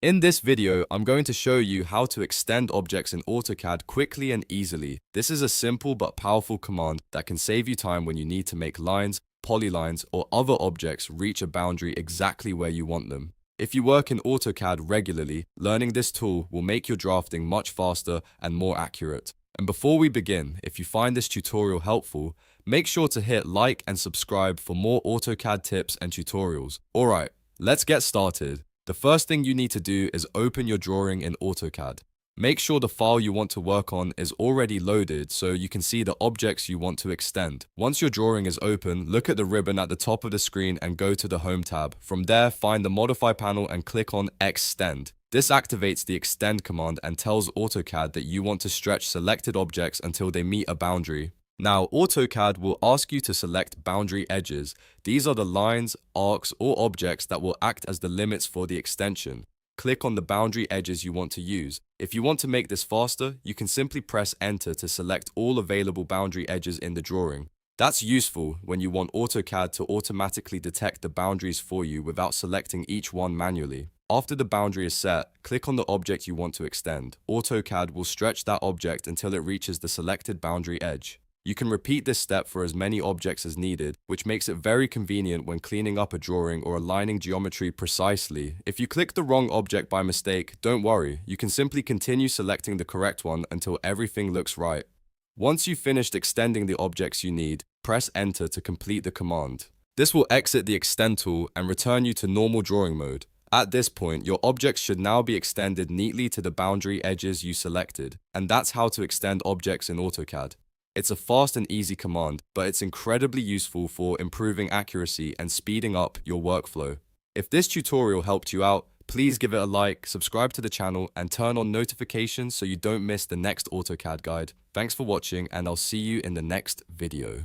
In this video, I'm going to show you how to extend objects in AutoCAD quickly and easily. This is a simple but powerful command that can save you time when you need to make lines, polylines, or other objects reach a boundary exactly where you want them. If you work in AutoCAD regularly, learning this tool will make your drafting much faster and more accurate. And before we begin, if you find this tutorial helpful, make sure to hit like and subscribe for more AutoCAD tips and tutorials. Alright, let's get started. The first thing you need to do is open your drawing in AutoCAD. Make sure the file you want to work on is already loaded so you can see the objects you want to extend. Once your drawing is open, look at the ribbon at the top of the screen and go to the Home tab. From there, find the Modify panel and click on Extend. This activates the Extend command and tells AutoCAD that you want to stretch selected objects until they meet a boundary. Now, AutoCAD will ask you to select boundary edges. These are the lines, arcs, or objects that will act as the limits for the extension. Click on the boundary edges you want to use. If you want to make this faster, you can simply press Enter to select all available boundary edges in the drawing. That's useful when you want AutoCAD to automatically detect the boundaries for you without selecting each one manually. After the boundary is set, click on the object you want to extend. AutoCAD will stretch that object until it reaches the selected boundary edge. You can repeat this step for as many objects as needed, which makes it very convenient when cleaning up a drawing or aligning geometry precisely. If you click the wrong object by mistake, don't worry, you can simply continue selecting the correct one until everything looks right. Once you've finished extending the objects you need, press Enter to complete the command. This will exit the Extend tool and return you to normal drawing mode. At this point, your objects should now be extended neatly to the boundary edges you selected, and that's how to extend objects in AutoCAD. It's a fast and easy command, but it's incredibly useful for improving accuracy and speeding up your workflow. If this tutorial helped you out, please give it a like, subscribe to the channel, and turn on notifications so you don't miss the next AutoCAD guide. Thanks for watching, and I'll see you in the next video.